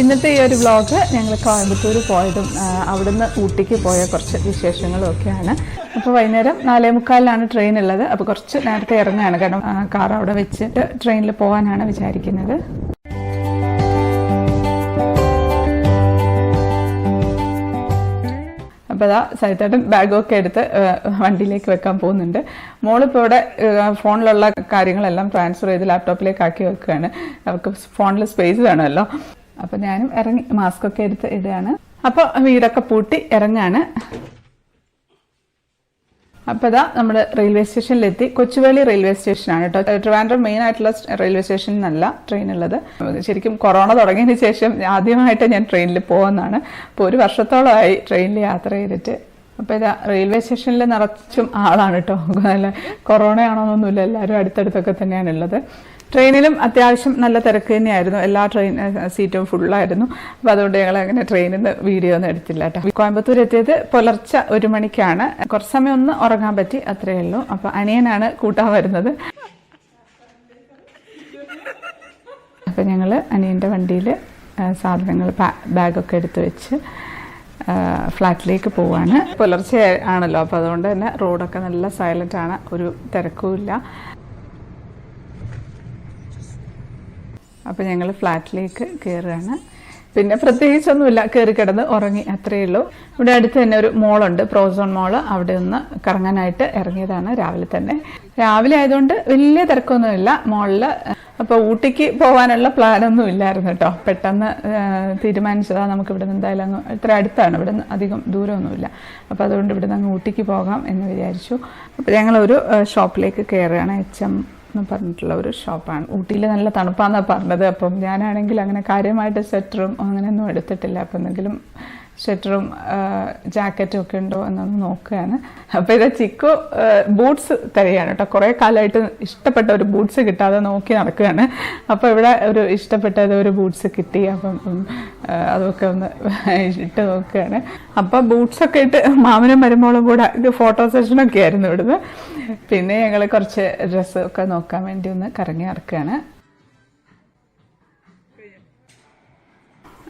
ഇന്നത്തെ ഈ ഒരു വ്ളോഗ് ഞങ്ങൾ കോയമ്പത്തൂർ പോയതും അവിടുന്ന് ഊട്ടിക്ക് പോയ കുറച്ച് വിശേഷങ്ങളും ഒക്കെയാണ്. അപ്പോൾ വൈകുന്നേരം 4:45 ട്രെയിൻ ഉള്ളത്. അപ്പോൾ കുറച്ച് നേരത്തെ ഇറങ്ങുകയാണ്, കാരണം കാർ അവിടെ വെച്ചിട്ട് ട്രെയിനിൽ പോകാനാണ് വിചാരിക്കുന്നത്. അപ്പോൾ അതാ സൈത്തേട്ടൻ ബാഗൊക്കെ എടുത്ത് വണ്ടിയിലേക്ക് വെക്കാൻ പോകുന്നുണ്ട്. മോളിപ്പോൾ ഇവിടെ ഫോണിലുള്ള കാര്യങ്ങളെല്ലാം ട്രാൻസ്ഫർ ചെയ്ത് ലാപ്ടോപ്പിലേക്ക് ആക്കി വെക്കുകയാണ്. അവർക്ക് ഫോണിൽ സ്പേസ് വേണമല്ലോ. അപ്പോൾ ഞാനും ഇറങ്ങി മാസ്കൊക്കെ എടുത്ത് ഇടുകയാണ്. അപ്പോൾ വീടൊക്കെ പൂട്ടി ഇറങ്ങാണ്. അപ്പോൾ ഇതാ നമ്മൾ റെയിൽവേ സ്റ്റേഷനിലെത്തി. കൊച്ചുവേളി റെയിൽവേ സ്റ്റേഷനാണ് കേട്ടോ. ട്രിവാൻഡ്രം മെയിൻ ആയിട്ടുള്ള റെയിൽവേ സ്റ്റേഷനിലല്ല ട്രെയിൻ ഉള്ളത്. ശരിക്കും കൊറോണ തുടങ്ങിയതിന് ശേഷം ആദ്യമായിട്ട് ഞാൻ ട്രെയിനിൽ പോകുന്നതാണ്. അപ്പോൾ 1 വർഷത്തോളമായി ട്രെയിനിൽ യാത്ര ചെയ്തിട്ട്. അപ്പോൾ ഇതാ റെയിൽവേ സ്റ്റേഷനിൽ നിറച്ചും ആളാണ് കേട്ടോ. നല്ല കൊറോണ ആണോന്നൊന്നുമില്ല, എല്ലാവരും അടുത്തടുത്തൊക്കെ തന്നെയാണുള്ളത്. ട്രെയിനിലും അത്യാവശ്യം നല്ല തിരക്ക് തന്നെയായിരുന്നു. എല്ലാ ട്രെയിൻ സീറ്റും ഫുള്ളായിരുന്നു. അപ്പോൾ അതുകൊണ്ട് ഞങ്ങൾ അങ്ങനെ ട്രെയിനിൽ നിന്ന് വീഡിയോ ഒന്നും എടുത്തില്ല കേട്ടോ. കോയമ്പത്തൂർ എത്തിയത് പുലർച്ചെ 1 മണിക്കാണ്. കുറച്ച് സമയം ഒന്ന് ഉറങ്ങാൻ പറ്റി, അത്രയേ ഉള്ളൂ. അപ്പോൾ അനിയനാണ് കൂട്ടാൻ വരുന്നത്. അപ്പോൾ ഞങ്ങൾ അനിയൻ്റെ വണ്ടിയിൽ സാധനങ്ങൾ ബാഗൊക്കെ എടുത്ത് വെച്ച് ഫ്ലാറ്റിലേക്ക് പോവാണ്. പുലർച്ചെ ആണല്ലോ, അപ്പോൾ അതുകൊണ്ട് തന്നെ റോഡൊക്കെ നല്ല സൈലൻ്റ് ആണ്, ഒരു തിരക്കുമില്ല. അപ്പോൾ ഞങ്ങൾ ഫ്ലാറ്റിലേക്ക് കയറുകയാണ്. പിന്നെ പ്രത്യേകിച്ചൊന്നുമില്ല, കയറി കിടന്ന് ഉറങ്ങി, അത്രയേ ഉള്ളൂ. ഇവിടെ അടുത്ത് തന്നെ ഒരു മോളുണ്ട്, പ്രോസോൺ മോള്. അവിടെ ഒന്ന് കറങ്ങാനായിട്ട് ഇറങ്ങിയതാണ് രാവിലെ തന്നെ. രാവിലെ ആയതുകൊണ്ട് വലിയ തിരക്കൊന്നുമില്ല മോളിൽ. അപ്പോൾ ഊട്ടിക്ക് പോകാനുള്ള പ്ലാനൊന്നും ഇല്ലായിരുന്നു കേട്ടോ. പെട്ടെന്ന് തീരുമാനിച്ചതാണ് നമുക്ക് ഇവിടെ നിന്ന് എന്തായാലും അങ്ങ് ഇത്ര അടുത്താണ്, ഇവിടെ നിന്ന് അധികം ദൂരമൊന്നുമില്ല. അപ്പോൾ അതുകൊണ്ട് ഇവിടെ നിന്ന് അങ്ങ് ഊട്ടിക്ക് പോകാം എന്ന് വിചാരിച്ചു. അപ്പോൾ ഞങ്ങളൊരു ഷോപ്പിലേക്ക് കയറുകയാണ്. HM എന്ന് പറഞ്ഞിട്ടുള്ള ഒരു ഷോപ്പാണ്. ഊട്ടിയിൽ നല്ല തണുപ്പാന്നാണ് പറഞ്ഞത്. അപ്പം ഞാനാണെങ്കിൽ അങ്ങനെ കാര്യമായിട്ട് സ്വെറ്ററും അങ്ങനെയൊന്നും എടുത്തിട്ടില്ല. അപ്പം എന്തെങ്കിലും സ്വെറ്ററും ജാക്കറ്റും ഒക്കെ ഉണ്ടോ എന്നൊന്ന് നോക്കുകയാണ്. അപ്പോൾ ഇത് ചിക്കു ബൂട്ട്സ് തരികയാണ് കേട്ടോ. കുറേ കാലമായിട്ട് ഇഷ്ടപ്പെട്ട ഒരു ബൂട്ട്സ് കിട്ടാതെ നോക്കി നടക്കുകയാണ്. അപ്പോൾ ഇവിടെ ഒരു ഇഷ്ടപ്പെട്ടത് ഒരു ബൂട്ട്സ് കിട്ടി. അപ്പം അതൊക്കെ ഒന്ന് ഇട്ട് നോക്കുകയാണ്. അപ്പോൾ ബൂട്ട്സൊക്കെ ഇട്ട് മാമനും മരുമോളും കൂടെ ഇത് ഫോട്ടോ സെഷനൊക്കെ ആയിരുന്നു ഇവിടുന്ന്. പിന്നെ ഞങ്ങൾ കുറച്ച് ഡ്രസ്സ് ഒക്കെ നോക്കാൻ വേണ്ടി ഒന്ന് കറങ്ങി നടക്കുകയാണ്.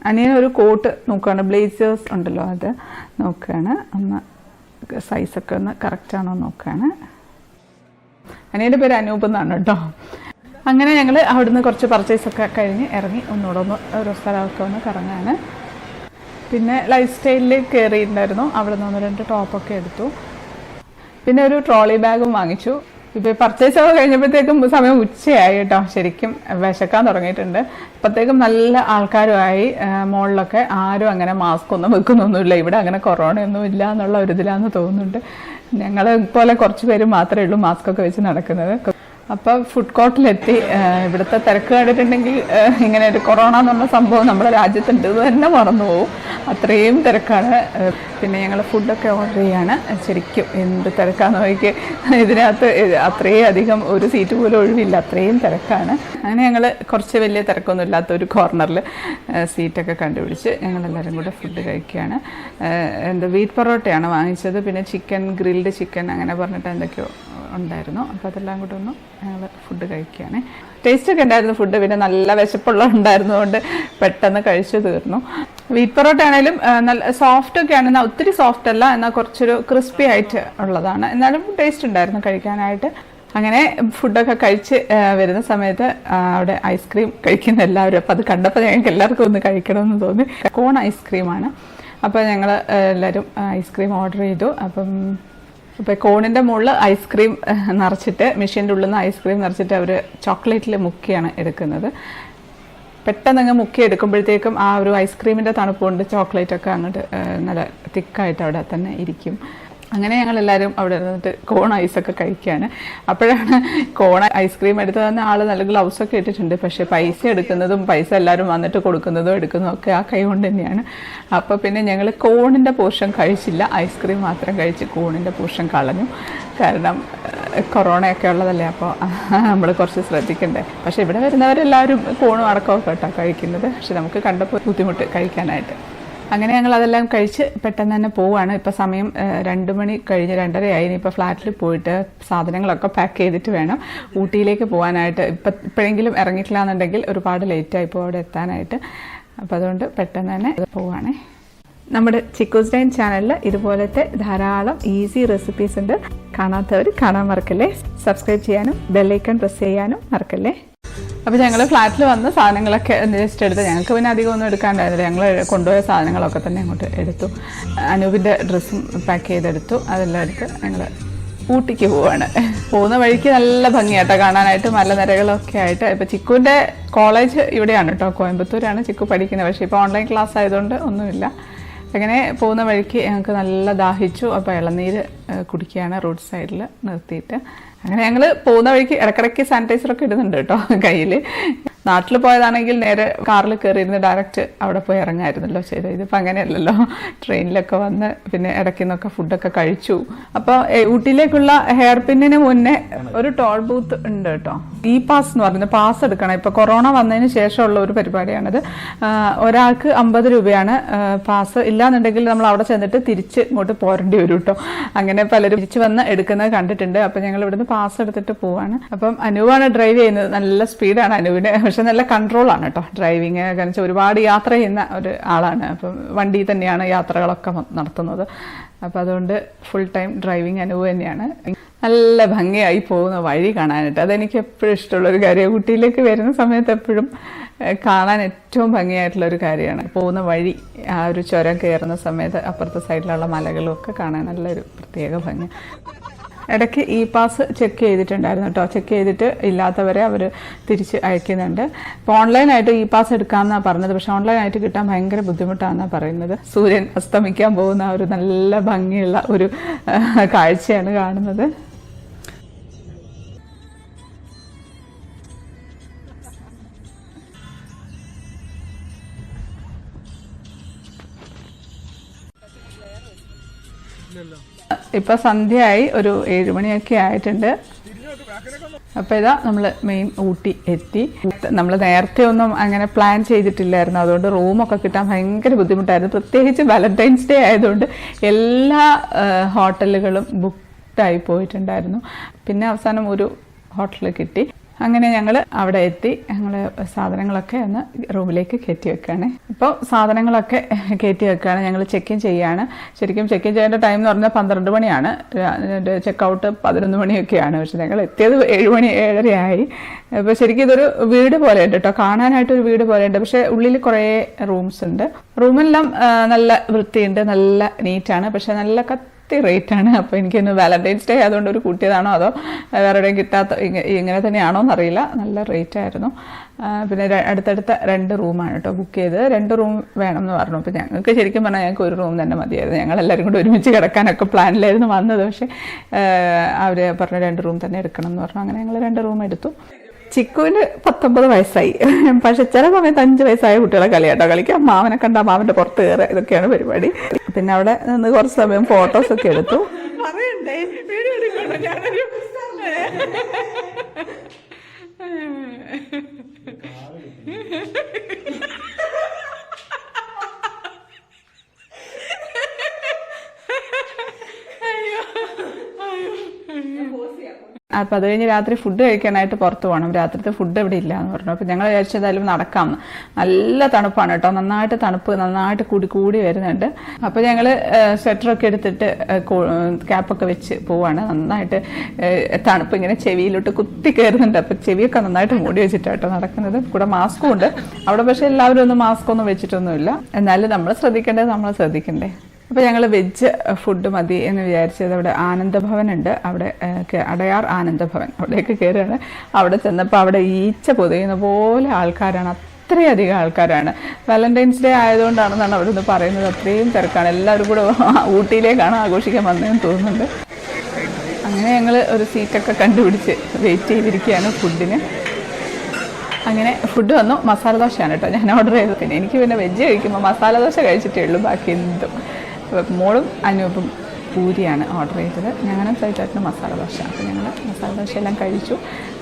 അനിയൻ ഒരു കോട്ട് നോക്കുകയാണ്, ബ്ലേസേഴ്സ് ഉണ്ടല്ലോ അത് നോക്കുകയാണ്. ഒന്ന് സൈസൊക്കെ ഒന്ന് കറക്റ്റാണോ നോക്കുകയാണ്. അനിയൻ്റെ പേര് അനൂപ് എന്നാണ് കേട്ടോ. അങ്ങനെ ഞങ്ങൾ അവിടുന്ന് കുറച്ച് പർച്ചേസൊക്കെ കഴിഞ്ഞ് ഇറങ്ങി ഒന്നുകൂടെ ഓരോ സ്ഥലമൊക്കെ ഒന്ന് കറങ്ങാണ്. പിന്നെ ലൈഫ് സ്റ്റൈലിൽ കയറിയിട്ടുണ്ടായിരുന്നു. അവിടെ നിന്ന് 1-2 ടോപ്പൊക്കെ എടുത്തു. പിന്നെ ഒരു ട്രോളി ബാഗും വാങ്ങിച്ചു. ഇപ്പോൾ പർച്ചേസൊക്കെ കഴിഞ്ഞപ്പോഴത്തേക്കും സമയം ഉച്ചയായി കേട്ടോ. ശരിക്കും വിശക്കാൻ തുടങ്ങിയിട്ടുണ്ട്. അപ്പോഴത്തേക്കും നല്ല ആൾക്കാരുമായി. മോളിലൊക്കെ ആരും അങ്ങനെ മാസ്ക് ഒന്നും വെക്കുന്നൊന്നുമില്ല. ഇവിടെ അങ്ങനെ കൊറോണയൊന്നും ഇല്ല എന്നുള്ള ഒരു ഇതിലാന്ന് തോന്നുന്നുണ്ട്. ഞങ്ങളെ പോലെ കുറച്ച് പേര് മാത്രമേ ഉള്ളൂ മാസ്കൊക്കെ വെച്ച് നടക്കുന്നത്. അപ്പോൾ ഫുഡ് കോർട്ടിലെത്തി. ഇവിടുത്തെ തിരക്ക് കണ്ടിട്ടുണ്ടെങ്കിൽ ഇങ്ങനെ ഒരു കൊറോണ എന്ന് പറഞ്ഞ സംഭവം നമ്മുടെ രാജ്യത്തുണ്ട് തന്നെ മറന്നു പോകും, അത്രയും തിരക്കാണ്. പിന്നെ ഞങ്ങൾ ഫുഡൊക്കെ ഓർഡർ ചെയ്യാണ്. ശരിക്കും എന്ത് തിരക്കാന്ന് നോക്കി, ഇതിനകത്ത് അത്രയും അധികം ഒരു സീറ്റ് പോലും ഒഴിവില്ല, അത്രയും തിരക്കാണ്. അങ്ങനെ ഞങ്ങൾ കുറച്ച് വലിയ തിരക്കൊന്നും ഇല്ലാത്ത ഒരു കോർണറിൽ സീറ്റൊക്കെ കണ്ടുപിടിച്ച് ഞങ്ങളെല്ലാവരും കൂടെ ഫുഡ് കഴിക്കുകയാണ്. വീറ്റ് പൊറോട്ടയാണ് വാങ്ങിച്ചത്. പിന്നെ ഗ്രിൽഡ് ചിക്കൻ അങ്ങനെ പറഞ്ഞിട്ട് എന്തൊക്കെയോ ഉണ്ടായിരുന്നു. അപ്പോൾ അതെല്ലാം കൂടെ ഒന്ന് ഞങ്ങൾ ഫുഡ് കഴിക്കുകയാണ്. ടേസ്റ്റൊക്കെ ഉണ്ടായിരുന്നു ഫുഡ്. പിന്നെ നല്ല വിശപ്പുള്ള ഉണ്ടായിരുന്നതുകൊണ്ട് പെട്ടെന്ന് കഴിച്ചു തീർന്നു. വീറ്റ് പൊറോട്ട ആണെങ്കിലും നല്ല സോഫ്റ്റൊക്കെ ആണ്, എന്നാൽ ഒത്തിരി സോഫ്റ്റ് അല്ല, എന്നാൽ കുറച്ചൊരു ക്രിസ്പി ആയിട്ട് ഉള്ളതാണ്. എന്നാലും ടേസ്റ്റ് ഉണ്ടായിരുന്നു കഴിക്കാനായിട്ട്. അങ്ങനെ ഫുഡൊക്കെ കഴിച്ച് വരുന്ന സമയത്ത് അവിടെ ഐസ്ക്രീം കഴിക്കുന്ന എല്ലാവരും. അപ്പോൾ അത് കണ്ടപ്പോൾ ഞങ്ങൾക്ക് എല്ലാവർക്കും ഒന്ന് കഴിക്കണമെന്ന് തോന്നി. കോൺ ഐസ്ക്രീമാണ്. അപ്പോൾ ഞങ്ങൾ എല്ലാവരും ഐസ്ക്രീം ഓർഡർ ചെയ്തു. അപ്പോൾ കോണിൻ്റെ മുകളിൽ ഐസ്ക്രീം നിറച്ചിട്ട്, മെഷീൻ്റെ ഉള്ളിൽ നിന്ന് ഐസ്ക്രീം നിറച്ചിട്ട് അവർ ചോക്ലേറ്റിൽ മുക്കിയാണ് എടുക്കുന്നത്. പെട്ടെന്ന് അങ്ങ് മുക്കി എടുക്കുമ്പോഴത്തേക്കും ആ ഒരു ഐസ്ക്രീമിൻ്റെ തണുപ്പ് കൊണ്ട് ചോക്ലേറ്റൊക്കെ അങ്ങോട്ട് നല്ല തിക്കായിട്ട് അവിടെ തന്നെ ഇരിക്കും. അങ്ങനെ ഞങ്ങളെല്ലാവരും അവിടെ ഇരുന്നിട്ട് കോൺ ഐസൊക്കെ കഴിക്കുകയാണ്. അപ്പോഴാണ് കോൺ ഐസ്ക്രീം എടുത്ത് തന്നെ ആൾ നല്ല ഗ്ലൗസൊക്കെ ഇട്ടിട്ടുണ്ട്. പക്ഷേ പൈസ എടുക്കുന്നതും പൈസ എല്ലാവരും വന്നിട്ട് കൊടുക്കുന്നതും എടുക്കുന്നതും ഒക്കെ ആ കൈ കൊണ്ട് തന്നെയാണ്. അപ്പോൾ പിന്നെ ഞങ്ങൾ കോണിൻ്റെ പോർഷൻ കഴിച്ചില്ല, ഐസ്ക്രീം മാത്രം കഴിച്ച് കോണിൻ്റെ പോർഷൻ കളഞ്ഞു. കാരണം കൊറോണയൊക്കെ ഉള്ളതല്ലേ, അപ്പോൾ നമ്മൾ കുറച്ച് ശ്രദ്ധിക്കണ്ടേ. പക്ഷേ ഇവിടെ വരുന്നവരെല്ലാവരും കോണും അടക്കമൊക്കെ കേട്ടോ കഴിക്കുന്നത്. പക്ഷെ നമുക്ക് കണ്ടപ്പോൾ ബുദ്ധിമുട്ട് കഴിക്കാനായിട്ട്. അങ്ങനെ ഞങ്ങൾ അതെല്ലാം കഴിച്ച് പെട്ടെന്ന് തന്നെ പോവുകയാണ്. ഇപ്പോൾ സമയം 2 മണി കഴിഞ്ഞ് 2:30 ആയി. ഇനിയിപ്പോൾ ഫ്ലാറ്റിൽ പോയിട്ട് സാധനങ്ങളൊക്കെ പാക്ക് ചെയ്തിട്ട് വേണം ഊട്ടിയിലേക്ക് പോകാനായിട്ട്. ഇപ്പോഴെങ്കിലും ഇറങ്ങിയിട്ടില്ല എന്നുണ്ടെങ്കിൽ ഒരുപാട് ലേറ്റായി ഇപ്പോൾ അവിടെ എത്താനായിട്ട്. അപ്പോൾ അതുകൊണ്ട് പെട്ടെന്ന് തന്നെ പോവുകയാണേ. നമ്മുടെ ചിക്കൂസ് ഡൈൻ ചാനലിൽ ഇതുപോലത്തെ ധാരാളം ഈസി റെസിപ്പീസ് ഉണ്ട്. കാണാത്തവർ കാണാൻ മറക്കല്ലേ. സബ്സ്ക്രൈബ് ചെയ്യാനും ബെല്ലൈക്കൺ പ്രസ് ചെയ്യാനും മറക്കല്ലേ. അപ്പോൾ ഞങ്ങൾ ഫ്ലാറ്റിൽ വന്ന് സാധനങ്ങളൊക്കെ ജസ്റ്റ് എടുത്ത്, ഞങ്ങൾക്ക് പിന്നെ അധികം ഒന്നും എടുക്കാണ്ടായിരുന്നില്ല. ഞങ്ങൾ കൊണ്ടുപോയ സാധനങ്ങളൊക്കെ തന്നെ അങ്ങോട്ട് എടുത്തു. അനൂപിൻ്റെ ഡ്രസ്സും പാക്ക് ചെയ്തെടുത്തു. അതെല്ലാം എടുത്ത് ഞങ്ങൾ ഊട്ടിക്ക് പോവാണ്. പോകുന്ന വഴിക്ക് നല്ല ഭംഗിയാട്ടോ കാണാനായിട്ട്, മലനിരകളൊക്കെ ആയിട്ട്. ഇപ്പോൾ ചിക്കുവിൻ്റെ കോളേജ് ഇവിടെയാണ് കേട്ടോ, കോയമ്പത്തൂരാണ് ചിക്കു പഠിക്കുന്നത്. പക്ഷേ ഇപ്പോൾ ഓൺലൈൻ ക്ലാസ് ആയതുകൊണ്ട് ഒന്നുമില്ല. അങ്ങനെ പോകുന്ന വഴിക്ക് ഞങ്ങൾക്ക് നല്ല ദാഹിച്ചു. അപ്പോൾ ഇളനീര് കുടിക്കുകയാണ് റോഡ് സൈഡിൽ നിർത്തിയിട്ട്. അങ്ങനെ ഞങ്ങൾ പോകുന്ന വഴിക്ക് ഇടയ്ക്കിടയ്ക്ക് സാനിറ്റൈസറൊക്കെ ഇടുന്നുണ്ട് കേട്ടോ കയ്യിൽ. നാട്ടിൽ പോയതാണെങ്കിൽ നേരെ കാറിൽ കയറിയിരുന്ന് ഡയറക്റ്റ് അവിടെ പോയി ഇറങ്ങായിരുന്നല്ലോ ചെയ്തത്. ഇതിപ്പോൾ അങ്ങനെയല്ലല്ലോ, ട്രെയിനിലൊക്കെ വന്ന് പിന്നെ ഇടയ്ക്ക് നിന്നൊക്കെ ഫുഡൊക്കെ കഴിച്ചു. അപ്പോൾ ഊട്ടിയിലേക്കുള്ള ഹെയർ പിന്നിന് മുന്നേ ഒരു ടോൾ ബൂത്ത് ഉണ്ട് കേട്ടോ. ഇ പാസ് എന്ന് പറയുന്നത് പാസ് എടുക്കണം. ഇപ്പോൾ കൊറോണ വന്നതിന് ശേഷമുള്ള ഒരു പരിപാടിയാണിത്. ഒരാൾക്ക് 50 രൂപയാണ് പാസ്. ഇല്ലാന്നുണ്ടെങ്കിൽ നമ്മൾ അവിടെ ചെന്നിട്ട് തിരിച്ച് ഇങ്ങോട്ട് പോരേണ്ടി വരും കേട്ടോ. അങ്ങനെ പലരും തിരിച്ച് വന്ന് എടുക്കുന്നത് കണ്ടിട്ടുണ്ട്. അപ്പോൾ ഞങ്ങൾ ഇവിടുന്ന് പാസ് എടുത്തിട്ട് പോവാണ്. അപ്പം അനൂപാണ് ഡ്രൈവ് ചെയ്യുന്നത്. നല്ല സ്പീഡാണ് അനൂപിന്, പക്ഷെ നല്ല കൺട്രോളാണ് കേട്ടോ ഡ്രൈവിങ്. കാരണം വെച്ചാൽ ഒരുപാട് യാത്ര ചെയ്യുന്ന ഒരു ആളാണ്. അപ്പം വണ്ടി തന്നെയാണ് യാത്രകളൊക്കെ നടത്തുന്നത്. അപ്പം അതുകൊണ്ട് ഫുൾ ടൈം ഡ്രൈവിങ് അനൂപ് തന്നെയാണ്. നല്ല ഭംഗിയായി പോകുന്ന വഴി കാണാനായിട്ട് അതെനിക്ക് എപ്പോഴും ഇഷ്ടമുള്ളൊരു കാര്യമാണ്. ഊട്ടിയിലേക്ക് വരുന്ന സമയത്ത് എപ്പോഴും കാണാൻ ഏറ്റവും ഭംഗിയായിട്ടുള്ളൊരു കാര്യമാണ് പോകുന്ന വഴി. ആ ഒരു ചുരം കയറുന്ന സമയത്ത് അപ്പുറത്തെ സൈഡിലുള്ള മലകളും ഒക്കെ കാണാൻ നല്ലൊരു പ്രത്യേക ഭംഗി. ഇടയ്ക്ക് ഇ പാസ് ചെക്ക് ചെയ്തിട്ടുണ്ടായിരുന്നു കേട്ടോ. ചെക്ക് ചെയ്തിട്ട് ഇല്ലാത്തവരെ അവർ തിരിച്ച് അയക്കുന്നുണ്ട്. ഇപ്പോൾ ഓൺലൈനായിട്ട് ഇ പാസ് എടുക്കാമെന്നാണ് പറഞ്ഞത്. പക്ഷേ ഓൺലൈനായിട്ട് കിട്ടാൻ ഭയങ്കര ബുദ്ധിമുട്ടാണെന്നാണ് പറയുന്നത്. സൂര്യൻ അസ്തമിക്കാൻ പോകുന്ന ഒരു നല്ല ഭംഗിയുള്ള ഒരു കാഴ്ചയാണ് കാണുന്നത്. ഇപ്പം സന്ധ്യയായി, ഒരു 7 മണിയൊക്കെ ആയിട്ടുണ്ട്. അപ്പോൾ ഇതാ നമ്മൾ മെയിൻ ഊട്ടി എത്തി. നമ്മൾ നേരത്തെ ഒന്നും അങ്ങനെ പ്ലാൻ ചെയ്തിട്ടില്ലായിരുന്നു. അതുകൊണ്ട് റൂമൊക്കെ കിട്ടാൻ ഭയങ്കര ബുദ്ധിമുട്ടായിരുന്നു. പ്രത്യേകിച്ച് വാലന്റൈൻസ് ഡേ ആയതുകൊണ്ട് എല്ലാ ഹോട്ടലുകളും ബുക്ക്ഡായി പോയിട്ടുണ്ടായിരുന്നു. പിന്നെ അവസാനം ഒരു ഹോട്ടൽ കിട്ടി. അങ്ങനെ ഞങ്ങൾ അവിടെ എത്തി. ഞങ്ങൾ സാധനങ്ങളൊക്കെ ഒന്ന് റൂമിലേക്ക് കയറ്റി വെക്കുകയാണ്. ഇപ്പോൾ സാധനങ്ങളൊക്കെ കയറ്റി വെക്കുകയാണ്. ഞങ്ങൾ ചെക്ക് ഇൻ ചെയ്യുകയാണ്. ശരിക്കും ചെക്ക് ഇൻ ചെയ്യേണ്ട ടൈം എന്ന് പറഞ്ഞാൽ 12 മണിയാണ്. ചെക്കൗട്ട് 11 മണിയൊക്കെയാണ്. പക്ഷെ ഞങ്ങൾ എത്തിയത് 7 മണി 7:30 ആയി. അപ്പോൾ ശരിക്കും ഇതൊരു വീട് പോലെയുണ്ട് കേട്ടോ, കാണാനായിട്ടൊരു വീട് പോലെയുണ്ട്. പക്ഷേ ഉള്ളിൽ കുറേ റൂംസ് ഉണ്ട്. റൂമെല്ലാം നല്ല വൃത്തിയുണ്ട്, നല്ല നീറ്റാണ്. പക്ഷെ നല്ല റേറ്റാണ്. അപ്പോൾ എനിക്കൊന്ന് വാലന്റൈൻസ് ഡേ ആയതുകൊണ്ട് ഒരു കൂട്ടിയതാണോ അതോ വേറെ എവിടെയും കിട്ടാത്ത ഇങ്ങനെ തന്നെയാണോ എന്നറിയില്ല. നല്ല റേറ്റ് ആയിരുന്നു. പിന്നെ അടുത്തടുത്ത 2 റൂമാണ് കേട്ടോ ബുക്ക് ചെയ്ത്. 2 റൂം വേണം എന്ന് പറഞ്ഞു. അപ്പോൾ ഞങ്ങൾക്ക് ശരിക്കും പറഞ്ഞാൽ ഞങ്ങൾക്ക് ഒരു റൂം തന്നെ മതിയായിരുന്നു. ഞങ്ങളെല്ലാവരും കൂടെ ഒരുമിച്ച് കിടക്കാനൊക്കെ പ്ലാനിലായിരുന്നു വന്നത്. പക്ഷേ അവർ പറഞ്ഞു 2 റൂം തന്നെ എടുക്കണം എന്ന് പറഞ്ഞു. അങ്ങനെ ഞങ്ങൾ 2 റൂം എടുത്തു. ചിക്കുവിന് 19 വയസ്സായി. പക്ഷെ ചില സമയത്ത് 5 വയസ്സായ കുട്ടികളെ കളിയാട്ടോ കളിക്കാം. മാമനെ കണ്ട മാമൻ്റെ പുറത്ത് കയറുക, ഇതൊക്കെയാണ് പരിപാടി. പിന്നെ അവിടെ നിന്ന് കുറച്ച് സമയം ഫോട്ടോസൊക്കെ എടുത്തു. പറയണ്ടേ വീഡിയോ എടുക്കണോ? ഞാനൊരു അപ്പോൾ അത് കഴിഞ്ഞ് രാത്രി ഫുഡ് കഴിക്കാനായിട്ട് പുറത്ത് പോകണം. രാത്രിത്തെ ഫുഡ് ഇവിടെ ഇല്ല എന്ന് പറഞ്ഞു. അപ്പോൾ ഞങ്ങൾ വിചാരിച്ചതായാലും നടക്കാമെന്ന്. നല്ല തണുപ്പാണ് കേട്ടോ, നന്നായിട്ട് തണുപ്പ് നന്നായിട്ട് കൂടി വരുന്നുണ്ട്. അപ്പോൾ ഞങ്ങൾ സ്വെറ്ററൊക്കെ എടുത്തിട്ട് ക്യാപ്പൊക്കെ വെച്ച് പോവാണ്. നന്നായിട്ട് തണുപ്പ് ഇങ്ങനെ ചെവിയിലോട്ട് കുത്തി കയറുന്നുണ്ട്. അപ്പോൾ ചെവിയൊക്കെ നന്നായിട്ട് മൂടി വെച്ചിട്ടാണ് കേട്ടോ നടക്കുന്നത്. കൂടെ മാസ്കും ഉണ്ട് അവിടെ. പക്ഷേ എല്ലാവരും ഒന്നും മാസ്ക് ഒന്നും വെച്ചിട്ടൊന്നുമില്ല. എന്നാലും നമ്മൾ ശ്രദ്ധിക്കണ്ടേ. അപ്പോൾ ഞങ്ങൾ വെജ് ഫുഡ് മതി എന്ന് വിചാരിച്ചത് അവിടെ ആനന്ദഭവൻ ഉണ്ട്. അവിടെ അടയാർ ആനന്ദഭവൻ, അവിടേക്ക് കയറുകയാണ്. അവിടെ ചെന്നപ്പോൾ അവിടെ ഈച്ച പൊതിയുന്ന പോലെ ആൾക്കാരാണ്. അത്രയധികം ആൾക്കാരാണ്. വാലന്റൈൻസ് ഡേ ആയതുകൊണ്ടാണെന്നാണ് അവരൊന്ന് പറയുന്നത്. അത്രയും തിരക്കാണ്. എല്ലാവരും കൂടെ ഊട്ടിയിലേക്കാണ് ആഘോഷിക്കാൻ വന്നതെന്ന് തോന്നുന്നുണ്ട്. അങ്ങനെ ഞങ്ങൾ ഒരു സീറ്റൊക്കെ കണ്ടുപിടിച്ച് വെയിറ്റ് ചെയ്തിരിക്കുകയാണ് ഫുഡിന്. അങ്ങനെ ഫുഡ് വന്നു. മസാല ദോശയാണ് കേട്ടോ ഞാൻ ഓർഡർ ചെയ്തത്. പിന്നെ എനിക്ക് പിന്നെ വെജ് കഴിക്കുമ്പോൾ മസാല ദോശ കഴിച്ചിട്ടേ ഉള്ളൂ, ബാക്കി എന്തും. മോളും അനൂപും പൂരിയാണ് ഓർഡർ ചെയ്തത്. ഞങ്ങളും സൈറ്റായിട്ട് മസാല ദോശ. അപ്പോൾ ഞങ്ങൾ മസാല ദോശ എല്ലാം കഴിച്ചു,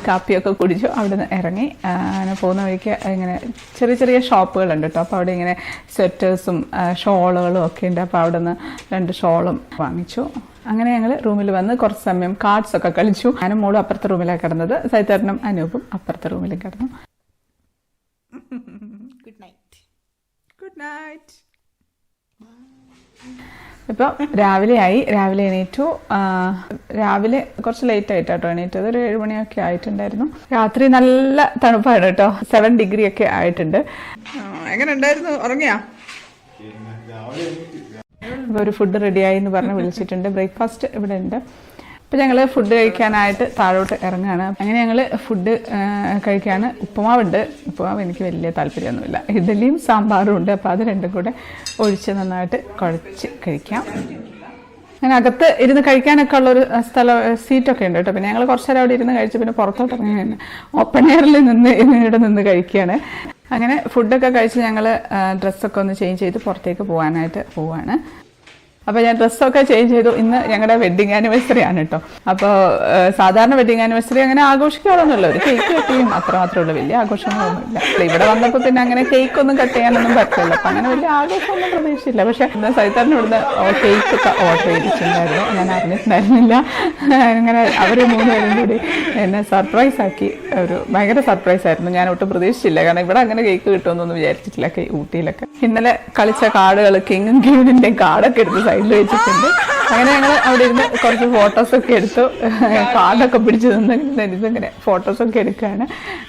കാപ്പിയൊക്കെ കുടിച്ചു. അവിടെ നിന്ന് ഇറങ്ങി അങ്ങനെ പോകുന്ന വഴിക്ക് ഇങ്ങനെ ചെറിയ ചെറിയ ഷോപ്പുകളുണ്ട് കേട്ടോ. അപ്പോൾ അവിടെ ഇങ്ങനെ സ്വെറ്റേഴ്സും ഷോളുകളും ഒക്കെ ഉണ്ട്. അപ്പോൾ അവിടെ നിന്ന് 2 ഷോളും വാങ്ങിച്ചു. അങ്ങനെ ഞങ്ങൾ റൂമിൽ വന്ന് കുറച്ച് സമയം കാർഡ്സൊക്കെ കളിച്ചു. ഞാനും മോളും അപ്പുറത്തെ റൂമിലാണ് കിടന്നത്. സൈറ്റാട്ടനും അനൂപും അപ്പുറത്തെ റൂമിലും കിടന്നു. Good night. Good night. ഇപ്പം രാവിലെ എണീറ്റു. രാവിലെ കുറച്ച് ലേറ്റ് ആയിട്ടാട്ടോ എണീറ്റത്. ഒരു 7 മണിയൊക്കെ ആയിട്ടുണ്ടായിരുന്നു. രാത്രി നല്ല തണുപ്പാണ് കേട്ടോ. 7 ഡിഗ്രി ഒക്കെ ആയിട്ടുണ്ട്. എങ്ങനെ ഉണ്ടായിരുന്നു? ഉറങ്ങിയാ? ഇപ്പോൾ ഒരു ഫുഡ് റെഡിയായി എന്ന് പറഞ്ഞ് വിളിച്ചിട്ടുണ്ട്. ബ്രേക്ക്ഫാസ്റ്റ് ഇവിടെ ഉണ്ട്. അപ്പോൾ ഞങ്ങൾ ഫുഡ് കഴിക്കാനായിട്ട് താഴോട്ട് ഇറങ്ങുകയാണ്. അങ്ങനെ ഞങ്ങൾ ഫുഡ് കഴിക്കുകയാണ്. ഉപ്പുമാവുണ്ട്. ഉപ്പുമാവ് എനിക്ക് വലിയ താല്പര്യമൊന്നുമില്ല. ഇഡ്ഡലിയും സാമ്പാറും ഉണ്ട്. അപ്പോൾ അത് രണ്ടും കൂടെ ഒഴിച്ച് നന്നായിട്ട് കുഴച്ച് കഴിക്കാം. അങ്ങനെ അകത്ത് ഇരുന്ന് കഴിക്കാനൊക്കെ ഉള്ളൊരു സീറ്റൊക്കെ ഉണ്ട് കേട്ടോ. പിന്നെ ഞങ്ങൾ കുറച്ച് നേരം അവിടെ ഇരുന്ന് കഴിച്ച് പിന്നെ പുറത്തോട്ട് ഇറങ്ങി ഓപ്പൺ എയറിൽ ഇവിടെ നിന്ന് കഴിക്കുകയാണ്. അങ്ങനെ ഫുഡൊക്കെ കഴിച്ച് ഞങ്ങൾ ഡ്രസ്സൊക്കെ ഒന്ന് ചേഞ്ച് ചെയ്ത് പുറത്തേക്ക് പോകാനായിട്ട് പോവാണ്. അപ്പോൾ ഞാൻ ഡ്രസ്സൊക്കെ ചേഞ്ച് ചെയ്തു. ഇന്ന് ഞങ്ങളുടെ വെഡ്ഡിങ് ആനിവേഴ്സറി ആണ് കേട്ടോ. അപ്പോൾ സാധാരണ വെഡ്ഡിങ് ആനിവേഴ്സറി അങ്ങനെ ആഘോഷിക്കാറൊന്നുമില്ല. ഒരു കേക്ക് കട്ട് ചെയ്യും, അത്രമാത്രമേ ഉള്ളൂ. വലിയ ആഘോഷങ്ങളൊന്നുമില്ല. അപ്പോൾ ഇവിടെ വന്നപ്പോൾ പിന്നെ അങ്ങനെ കേക്കൊന്നും കട്ട് ചെയ്യാനൊന്നും പറ്റില്ല. അപ്പം അങ്ങനെ വലിയ ആഘോഷമൊന്നും പ്രതീക്ഷിച്ചില്ല. പക്ഷേ ഇന്ന് സൈത്താറിന് ഇവിടുന്ന് കേക്കൊക്കെ ഓർഡർ ചെയ്തിട്ടുണ്ടായിരുന്നു. ഞാൻ അറിഞ്ഞിട്ടുണ്ടായിരുന്നില്ല. അങ്ങനെ അവർ 3 പേരും കൂടി എന്നെ സർപ്രൈസ് ആക്കി. ഒരു ഭയങ്കര സർപ്രൈസ് ആയിരുന്നു. ഞാൻ ഒട്ടും പ്രതീക്ഷിച്ചില്ല. കാരണം ഇവിടെ അങ്ങനെ കേക്ക് കിട്ടുമെന്നൊന്നും വിചാരിച്ചിട്ടില്ല. ഊട്ടിയിലൊക്കെ ഇന്നലെ കളിച്ച കാർഡുകൾ കിങ്ങും ക്യൂവിൻ്റെയും കാർഡൊക്കെ എടുത്ത് സൈഡിൽ വെച്ചിട്ടുണ്ട്. അങ്ങനെ ഞങ്ങൾ അവിടെ ഇരുന്ന് കുറച്ച് ഫോട്ടോസൊക്കെ എടുത്തു. കാർഡൊക്കെ പിടിച്ച് ഇങ്ങനെ ഫോട്ടോസൊക്കെ എടുക്കുകയാണ്.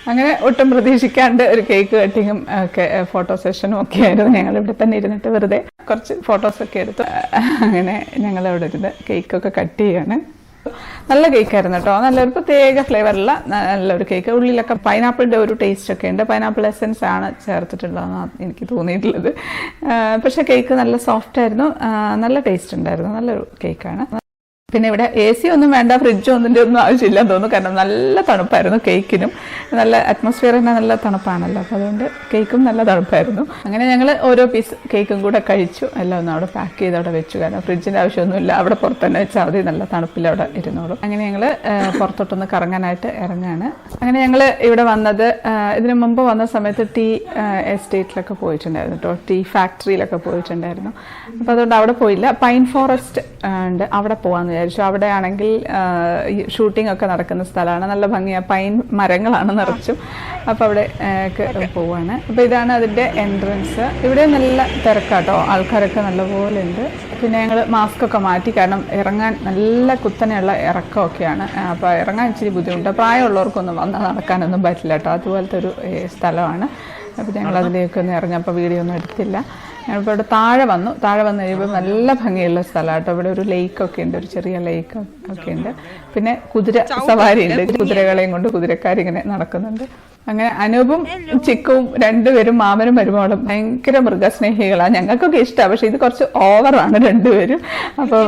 അങ്ങനെ ഒട്ടും പ്രതീക്ഷിക്കാണ്ട് ഒരു കേക്ക് കട്ടിങ്ങും ഒക്കെ ഫോട്ടോ സെഷനും ഒക്കെ ആയിരുന്നു. ഞങ്ങൾ ഇവിടെ തന്നെ ഇരുന്നിട്ട് വെറുതെ കുറച്ച് ഫോട്ടോസൊക്കെ എടുത്തു. അങ്ങനെ ഞങ്ങൾ അവിടെ ഇരുന്ന് കേക്കൊക്കെ കട്ട് ചെയ്യാണ്. നല്ല കേക്കായിരുന്നു കേട്ടോ. നല്ലൊരു പ്രത്യേക ഫ്ലേവറുള്ള നല്ലൊരു കേക്ക്. ഉള്ളിലൊക്കെ പൈനാപ്പിളിൻ്റെ ഒരു ടേസ്റ്റ് ഒക്കെ ഉണ്ട്. പൈനാപ്പിൾ എസൻസ് ആണ് ചേർത്തിട്ടുള്ളതെന്നാണ് എനിക്ക് തോന്നിയിട്ടുള്ളത്. പക്ഷേ കേക്ക് നല്ല സോഫ്റ്റ് ആയിരുന്നു. നല്ല ടേസ്റ്റ് ഉണ്ടായിരുന്നു. നല്ലൊരു കേക്കാണ്. പിന്നെ ഇവിടെ AC ഒന്നും വേണ്ട, ഫ്രിഡ്ജ് ഒന്നും ആവശ്യമില്ലെന്ന് തോന്നുന്നു. കാരണം നല്ല തണുപ്പായിരുന്നു. കേക്കിനും നല്ല അറ്റ്മോസ്ഫിയർ തന്നെ നല്ല തണുപ്പാണല്ലോ. അപ്പോൾ അതുകൊണ്ട് കേക്കും നല്ല തണുപ്പായിരുന്നു. അങ്ങനെ ഞങ്ങൾ ഓരോ പീസ് കേക്കും കൂടെ കഴിച്ചു. എല്ലാം ഒന്ന് അവിടെ പാക്ക് ചെയ്ത് അവിടെ വെച്ചു. കാരണം ഫ്രിഡ്ജിൻ്റെ ആവശ്യമൊന്നുമില്ല. അവിടെ പുറത്ത് തന്നെ വെച്ചാൽ മതി. നല്ല തണുപ്പിൽ അവിടെ ഇരുന്നോളൂ. അങ്ങനെ ഞങ്ങൾ പുറത്തോട്ടൊന്ന് കറങ്ങാനായിട്ട് ഇറങ്ങാണ്. അങ്ങനെ ഞങ്ങൾ ഇവിടെ വന്നത് ഇതിനു മുമ്പ് വന്ന സമയത്ത് ടീ എസ്റ്റേറ്റിലൊക്കെ പോയിട്ടുണ്ടായിരുന്നു കേട്ടോ. ടീ ഫാക്ടറിയിലൊക്കെ പോയിട്ടുണ്ടായിരുന്നു. അപ്പോൾ അതുകൊണ്ട് അവിടെ പോയില്ല. പൈൻ ഫോറസ്റ്റ് ഉണ്ട്, അവിടെ പോകാമെന്ന് വിചാരിച്ചു. അവിടെ ആണെങ്കിൽ ഷൂട്ടിംഗ് ഒക്കെ നടക്കുന്ന സ്ഥലമാണ്. നല്ല ഭംഗിയാണ്. പൈൻ മരങ്ങളാണ് നിറച്ചും. അപ്പോൾ അവിടെ പോവാണ്. അപ്പോൾ ഇതാണ് അതിൻ്റെ എൻട്രൻസ്. ഇവിടെ നല്ല തിരക്കാട്ടോ. ആൾക്കാരൊക്കെ നല്ലപോലെ ഉണ്ട്. പിന്നെ ഞങ്ങൾ മാസ്ക് ഒക്കെ മാറ്റി. കാരണം ഇറങ്ങാൻ നല്ല കുത്തനെയുള്ള ഇറക്കമൊക്കെയാണ്. അപ്പോൾ ഇറങ്ങാൻ ഇച്ചിരി ബുദ്ധിമുട്ട്. പ്രായമുള്ളവർക്കൊന്നും വന്നാൽ നടക്കാനൊന്നും പറ്റില്ല കേട്ടോ. അതുപോലത്തെ ഒരു സ്ഥലമാണ്. അപ്പോൾ ഞങ്ങൾ അതിലേക്ക് ഒന്ന് ഇറങ്ങിയപ്പോൾ വീഡിയോ ഒന്നും എടുത്തില്ല. ഞാനിപ്പോൾ ഇവിടെ താഴെ വന്നു കഴിയുമ്പോൾ നല്ല ഭംഗിയുള്ള സ്ഥലമാണ് കേട്ടോ. ഇവിടെ ഒരു ലേക്കൊക്കെ ഉണ്ട്. ഒരു ചെറിയ ലേക്ക് ഒക്കെ ഉണ്ട്. പിന്നെ കുതിര സവാരി ഉണ്ട്. കുതിരകളെയും കൊണ്ട് കുതിരക്കാരിങ്ങനെ നടക്കുന്നുണ്ട്. അങ്ങനെ അനൂപും ചിക്കുവും രണ്ടുപേരും മാമനും മരുമോളും ഭയങ്കര മൃഗസ്നേഹികളാണ്. ഞങ്ങൾക്കൊക്കെ ഇഷ്ടമാണ്. പക്ഷെ ഇത് കുറച്ച് ഓവറാണ് രണ്ടുപേരും. അപ്പോൾ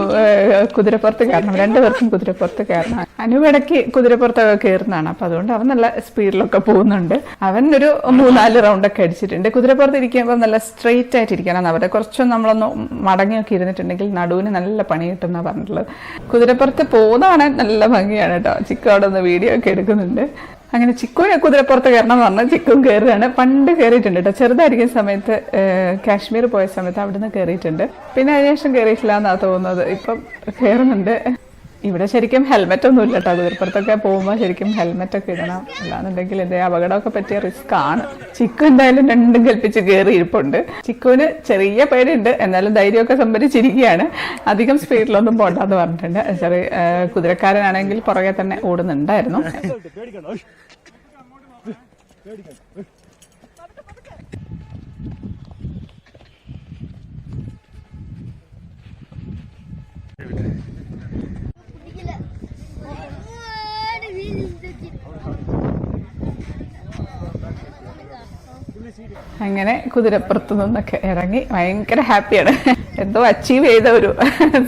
കുതിരപ്പുറത്ത് കയറണം. 2 പേർക്കും കുതിരപ്പുറത്ത് കയറണം. അനൂപ് ഇടയ്ക്ക് കുതിരപ്പുറത്തൊക്കെ കയറുന്നതാണ്. അപ്പോൾ അതുകൊണ്ട് അവൻ നല്ല സ്പീഡിലൊക്കെ പോകുന്നുണ്ട്. അവൻ ഒരു 3-4 റൗണ്ടൊക്കെ അടിച്ചിട്ടുണ്ട്. കുതിരപ്പുറത്ത് ഇരിക്കുമ്പോൾ നല്ല സ്ട്രെയിറ്റ് ആയിട്ടിരിക്കണം. അവരെ കുറച്ചൊന്നും നമ്മളൊന്ന് മടങ്ങിയൊക്കെ ഇരുന്നിട്ടുണ്ടെങ്കിൽ നടുവിന് നല്ല പണി കിട്ടുമെന്നാണ് പറഞ്ഞിട്ടുള്ളത്. കുതിരപ്പുറത്ത് പോകുന്നതാണ് നല്ല ഭംഗിയാണ് കേട്ടോ. ചിക്കു അവിടെ ഒന്ന് വീഡിയോ ഒക്കെ എടുക്കുന്നുണ്ട്. അങ്ങനെ ചിക്കുവിനെ കുതിരപ്പുറത്ത് കയറണം എന്ന് പറഞ്ഞാൽ ചിക്കും കയറുകയാണ്. പണ്ട് കയറിയിട്ടുണ്ട് കേട്ടോ. ചെറുതായിരിക്കുന്ന സമയത്ത് കാശ്മീർ പോയ സമയത്ത് അവിടുന്ന് കയറിയിട്ടുണ്ട്. പിന്നെ അതിനുശേഷം കയറിയിട്ടില്ല എന്നാണ് തോന്നുന്നത്. ഇപ്പം കയറുന്നുണ്ട്. ഇവിടെ ശരിക്കും ഹെൽമെറ്റ് ഒന്നും ഇല്ല കേട്ടോ. കുതിരപ്പുറത്തൊക്കെ പോകുമ്പോൾ ശരിക്കും ഹെൽമെറ്റൊക്കെ ഇടണം. അല്ലാന്നുണ്ടെങ്കിൽ എന്തെങ്കിലും അപകടമൊക്കെ പറ്റിയ റിസ്ക് ആണ്. ചിക്കു എന്തായാലും രണ്ടും കൽപ്പിച്ച് കയറി ഇരിപ്പുണ്ട്. ചിക്കുവിന് ചെറിയ പേടിയുണ്ട്. എന്നാലും ധൈര്യമൊക്കെ സംഭരിച്ചിരിക്കുകയാണ്. അധികം സ്പീഡിലൊന്നും പോകണ്ടെന്ന് പറഞ്ഞിട്ടുണ്ട്. ചെറിയ കുതിരക്കാരനാണെങ്കിൽ പുറകെ തന്നെ ഓടുന്നുണ്ടായിരുന്നു. അങ്ങനെ കുതിരപ്പുറത്ത് നിന്നൊക്കെ ഇറങ്ങി ഭയങ്കര ഹാപ്പിയാണ്. എന്തോ അച്ചീവ് ചെയ്ത ഒരു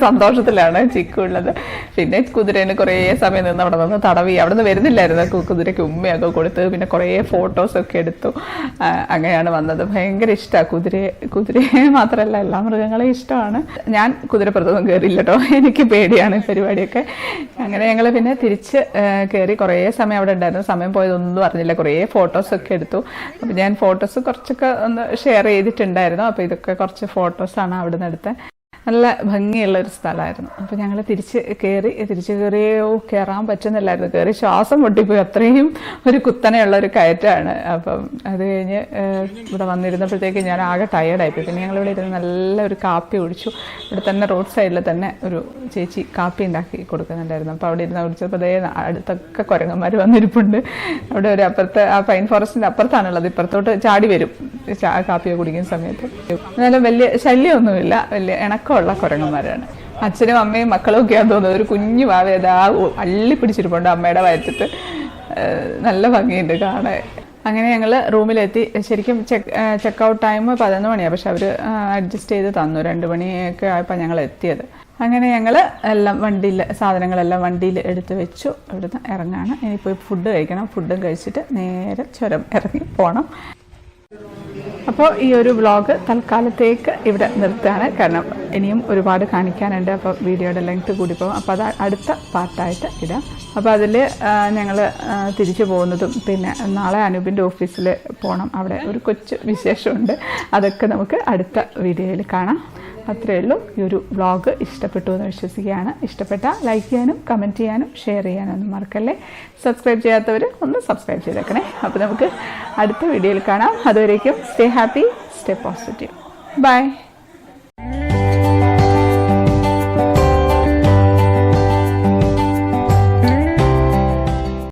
സന്തോഷത്തിലാണ് ചിക്കു ഉള്ളത്. പിന്നെ കുതിരേന് കുറേ സമയം നിന്ന് അവിടെ നിന്ന് തടവി. അവിടെ നിന്ന് വരുന്നില്ലായിരുന്നു. കുതിരയ്ക്ക് ഉമ്മയൊക്കെ കൊടുത്ത് പിന്നെ കുറേ ഫോട്ടോസൊക്കെ എടുത്തു. അങ്ങനെയാണ് വന്നത്. ഭയങ്കര ഇഷ്ടമാണ് കുതിരയെ മാത്രമല്ല എല്ലാ മൃഗങ്ങളെയും ഇഷ്ടമാണ്. ഞാൻ കുതിരപ്പുറത്തൊന്നും കയറിയില്ല കേട്ടോ. എനിക്ക് പേടിയാണ് ഈ പരിപാടിയൊക്കെ. അങ്ങനെ ഞങ്ങൾ പിന്നെ തിരിച്ച് കയറി. കുറേ സമയം അവിടെ ഉണ്ടായിരുന്നു. സമയം പോയതൊന്നും അറിഞ്ഞില്ല. കുറേ ഫോട്ടോസൊക്കെ എടുത്തു. അപ്പോൾ ഞാൻ ഫോട്ടോസ് കുറച്ചൊക്കെ ഒന്ന് ഷെയർ ചെയ്തിട്ടുണ്ടായിരുന്നു. അപ്പോൾ ഇതൊക്കെ കുറച്ച് ഫോട്ടോസാണ് അവിടെ നിന്ന് എടുത്തത്. നല്ല ഭംഗിയുള്ളൊരു സ്ഥലമായിരുന്നു. അപ്പോൾ ഞങ്ങൾ തിരിച്ച് കയറിയോ കയറാൻ പറ്റുന്നില്ലായിരുന്നു. കയറി ശ്വാസം പൊട്ടിപ്പോയി, അത്രയും ഒരു കുത്തനെയുള്ള ഒരു കയറ്റമാണ്. അപ്പം അത് കഴിഞ്ഞ് ഇവിടെ വന്നിരുന്നപ്പോഴത്തേക്ക് ഞാൻ ആകെ ടയേർഡായിപ്പോയി. പിന്നെ ഞങ്ങളിവിടെ ഇരുന്ന് നല്ലൊരു കാപ്പി കുടിച്ചു. ഇവിടെ തന്നെ റോഡ് സൈഡിൽ തന്നെ ഒരു ചേച്ചി കാപ്പി ഉണ്ടാക്കി കൊടുക്കുന്നുണ്ടായിരുന്നു. അപ്പോൾ അവിടെ ഇരുന്ന് കുടിച്ചപ്പോൾ അതേ അടുത്തൊക്കെ കുരങ്ങന്മാർ വന്നിരിപ്പുണ്ട്. അവിടെ ഒരു അപ്പുറത്ത് ആ പൈൻ ഫോറസ്റ്റിൻ്റെ അപ്പുറത്താണുള്ളത്, ഇപ്പുറത്തോട്ട് ചാടി വരും കാപ്പിയൊക്കെ കുടിക്കുന്ന സമയത്ത്. എന്നാലും വലിയ ശല്യമൊന്നുമില്ല, വലിയ ഇണക്കമുള്ള കുരങ്ങന്മാരാണ്. അച്ഛനും അമ്മയും മക്കളും ഒക്കെയാന്ന് തോന്നുന്നത്. ഒരു കുഞ്ഞു വാവേദ അള്ളി പിടിച്ചിരിപ്പുണ്ട് അമ്മയുടെ വയറ്റത്ത്. നല്ല ഭംഗിയുണ്ട് കാണാൻ. അങ്ങനെ ഞങ്ങൾ റൂമിലെത്തി. ശരിക്കും ചെക്കൗട്ട് ടൈം 11 മണിയാണ്, പക്ഷെ അവർ അഡ്ജസ്റ്റ് ചെയ്ത് തന്നു. 2 മണിയൊക്കെ ആയപ്പോൾ ഞങ്ങൾ എത്തിയത്. അങ്ങനെ ഞങ്ങൾ എല്ലാം സാധനങ്ങളെല്ലാം വണ്ടിയിൽ എടുത്ത് വെച്ചു. ഇവിടുന്ന് ഇറങ്ങാണ്. ഇനിയിപ്പോൾ ഫുഡ് കഴിക്കണം. ഫുഡും കഴിച്ചിട്ട് നേരെ ചുരം ഇറങ്ങി പോകണം. അപ്പോൾ ഈ ഒരു വ്ളോഗ് തൽക്കാലത്തേക്ക് ഇവിടെ നിർത്തുകയാണ്. കാരണം ഇനിയും ഒരുപാട് കാണിക്കാനുണ്ട്. അപ്പോൾ വീഡിയോയുടെ ലെങ്ത് കൂടി പോകും. അപ്പോൾ അത് അടുത്ത പാർട്ടായിട്ട് ഇടാം. അപ്പോൾ അതിൽ ഞങ്ങൾ തിരിച്ചു പോകുന്നതും പിന്നെ നാളെ അനൂപിൻ്റെ ഓഫീസിൽ പോകണം. അവിടെ ഒരു കൊച്ചു വിശേഷമുണ്ട്. അതൊക്കെ നമുക്ക് അടുത്ത വീഡിയോയിൽ കാണാം. അത്രയേ ഉള്ളൂ. ഈ ഒരു വ്ളോഗ് ഇഷ്ടപ്പെട്ടു എന്ന് വിശ്വസിക്കുകയാണ്. ഇഷ്ടപ്പെട്ടാൽ ലൈക്ക് ചെയ്യാനും കമൻറ്റ് ചെയ്യാനും ഷെയർ ചെയ്യാനൊന്നും മറക്കല്ലേ. സബ്സ്ക്രൈബ് ചെയ്യാത്തവർ ഒന്ന് സബ്സ്ക്രൈബ് ചെയ്തേക്കണേ. അപ്പോൾ നമുക്ക് അടുത്ത വീഡിയോയിൽ കാണാം. അതുവരേക്കും stay happy, stay positive. By.